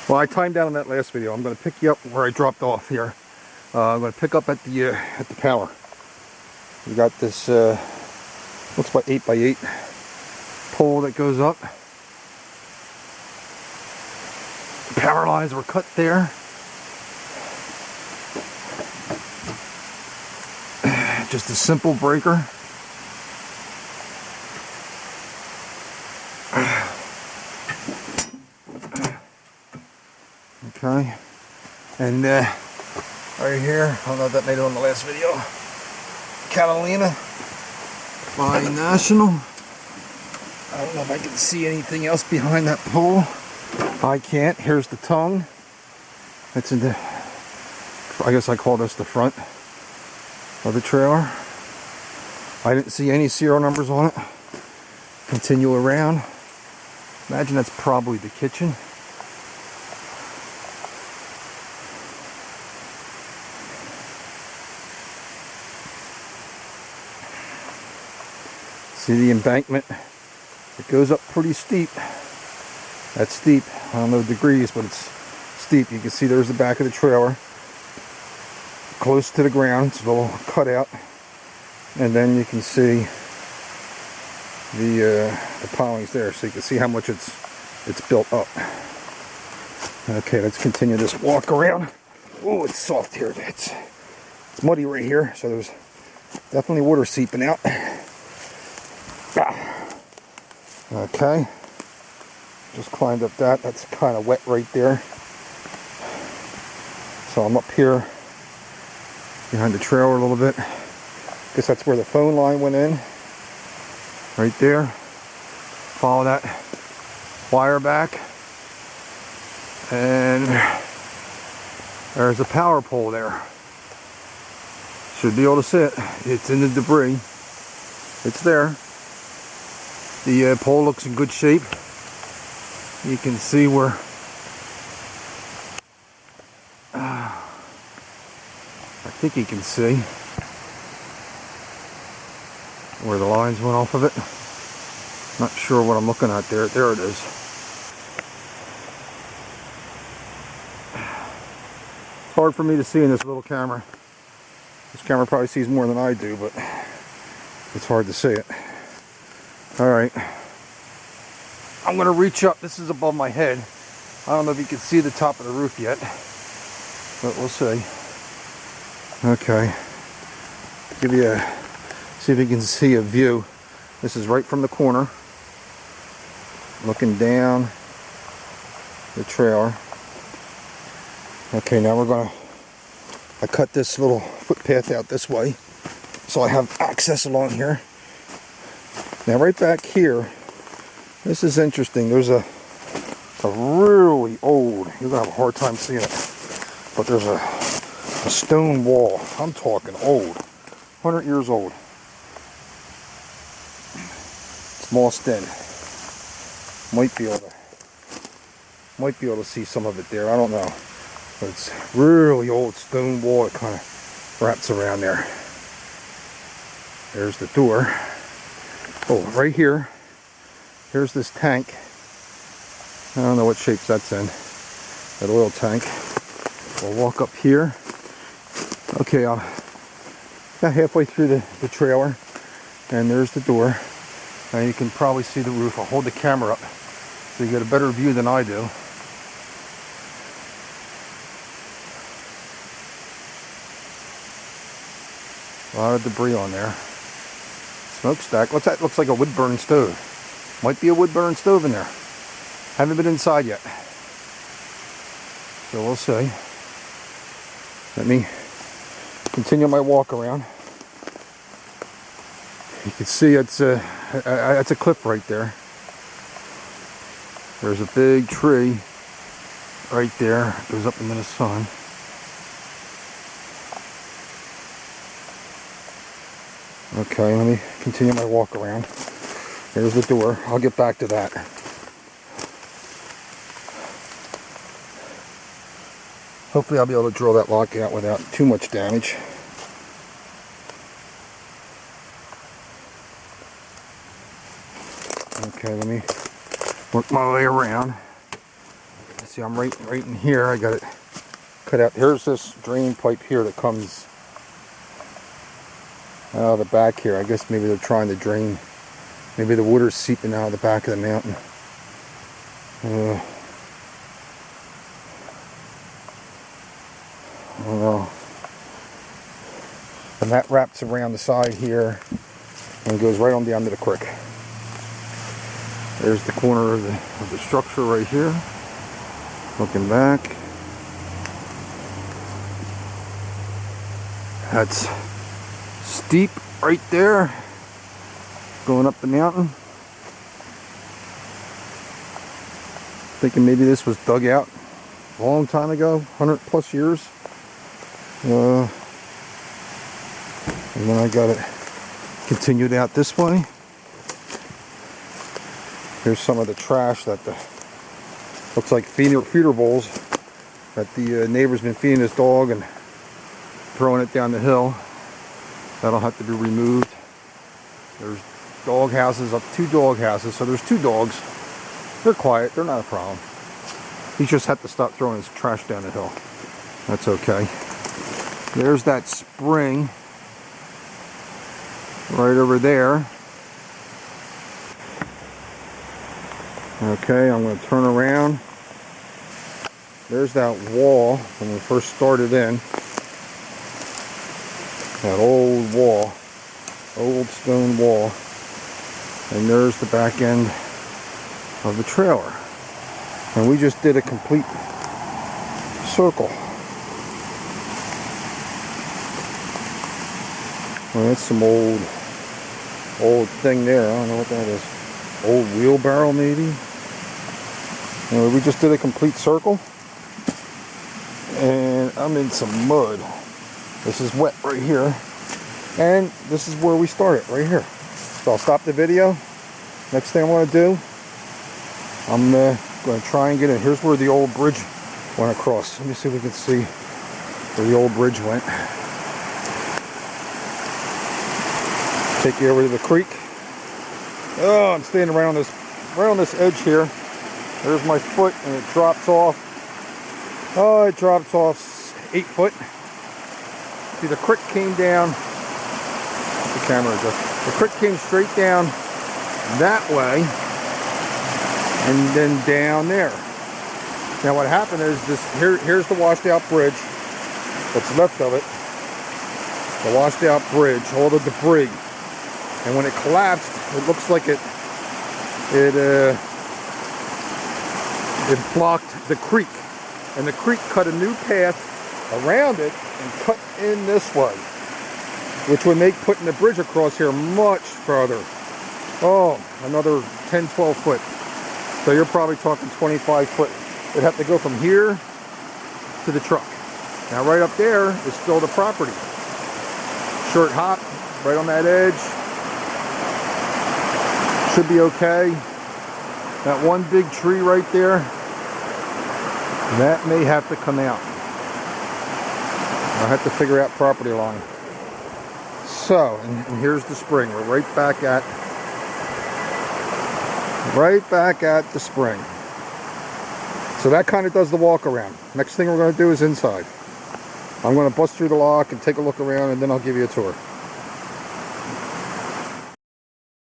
Well, I timed out on that last video. I'm going to pick you up where I dropped off here. I'm going to pick up at the power. We got this looks like 8x8 pole that goes up. The power lines were cut there. Just a simple breaker. Okay, and right here, I don't know if that made it on the last video, Catalina by National. I don't know if I can see anything else behind that pole. I can't. Here's the tongue. It's in the, I guess I call this the front of the trailer. I didn't see any serial numbers on it. Continue around. Imagine that's probably the kitchen. See the embankment? It goes up pretty steep. That's steep. I don't know degrees, but it's steep. You can see there's the back of the trailer. Close to the ground. It's a little cutout. And then you can see the pilings there. So you can see how much it's built up. Okay, let's continue this walk around. Oh, it's soft here. It's muddy right here. So there's definitely water seeping out. Okay, just climbed up that. That's kind of wet right there. So I'm up here behind the trailer a little bit. Guess that's where the phone line went in. Right there. Follow that wire back. And there's a power pole there. Should be able to see it. It's in the debris. It's there. The pole looks in good shape. You can see where I think you can see where the lines went off of it. Not sure what I'm looking at there. There it is. It's hard for me to see in this little camera. This camera probably sees more than I do, but it's hard to see it. Alright, I'm going to reach up. This is above my head. I don't know if you can see the top of the roof yet, but we'll see. Okay, see if you can see a view. This is right from the corner, looking down the trailer. Okay, now I cut this little footpath out this way, so I have access along here. Now right back here, this is interesting. There's a really old, you're going to have a hard time seeing it, but there's a stone wall. I'm talking old, 100 years old. It's mossed in. Might be able to see some of it there. I don't know. But it's really old stone wall. It kind of wraps around there. There's the door. Oh, right here, here's this tank. I don't know what shape that's in. That oil tank. We'll walk up here. Okay, I'm about halfway through the trailer, and there's the door. Now you can probably see the roof. I'll hold the camera up so you get a better view than I do. A lot of debris on there. Smokestack. What's that? Looks like a wood burn stove. Might be a wood burn stove in there. Haven't been inside yet. So we'll see. Let me continue my walk around. You can see it's a cliff right there. There's a big tree right there. It goes up into the sun. Okay, let me continue my walk around. There's the door. I'll get back to that. Hopefully I'll be able to draw that lock out without too much damage. Okay, let me work my way around. See, I'm right in here. I got it cut out. Here's this drain pipe here that comes out of the back here. I guess maybe they're trying to drain. Maybe the water's seeping out of the back of the mountain. I don't know. And that wraps around the side here and goes right on down to the creek. There's the corner of the structure right here. Looking back. That's steep right there. Going up the mountain. Thinking maybe this was dug out a long time ago, 100 plus years. And then I got it continued out this way. Here's some of the trash that looks like feeder bowls that the neighbor's been feeding his dog and throwing it down the hill. That'll have to be removed. There's dog houses, up 2 dog houses, so there's 2 dogs. They're quiet, they're not a problem. He just had to stop throwing his trash down the hill. That's okay. There's that spring right over there. Okay, I'm going to turn around. There's that wall when we first started in. That old wall, old stone wall. And there's the back end of the trailer. And we just did a complete circle. Well, that's some old thing there. I don't know what that is. Old wheelbarrow maybe. Anyway, we just did a complete circle. And I'm in some mud. This is wet right here. And this is where we started, right here. So I'll stop the video. Next thing I want to do, I'm going to try and get in. Here's where the old bridge went across. Let me see if we can see where the old bridge went. Take you over to the creek. Oh, I'm standing right on this edge here. There's my foot, and it drops off. Oh, it drops off 8 foot. See, the creek came down. The camera adjust. The creek came straight down that way, and then down there. Now, what happened is this. Here's the washed out bridge. What's left of it? The washed out bridge, all the debris. And when it collapsed, it looks like it blocked the creek. And the creek cut a new path around it and cut in this way, which would make putting the bridge across here much farther. Oh, another 10, 12 foot. So you're probably talking 25 foot. It'd have to go from here to the truck. Now right up there is still the property. Short hop, right on that edge. Should be okay. That one big tree right there, that may have to come out. I'll have to figure out property line. So, and here's the spring. We're right back at the spring. So that kind of does the walk around. Next thing we're going to do is inside. I'm going to bust through the lock and take a look around, and then I'll give you a tour.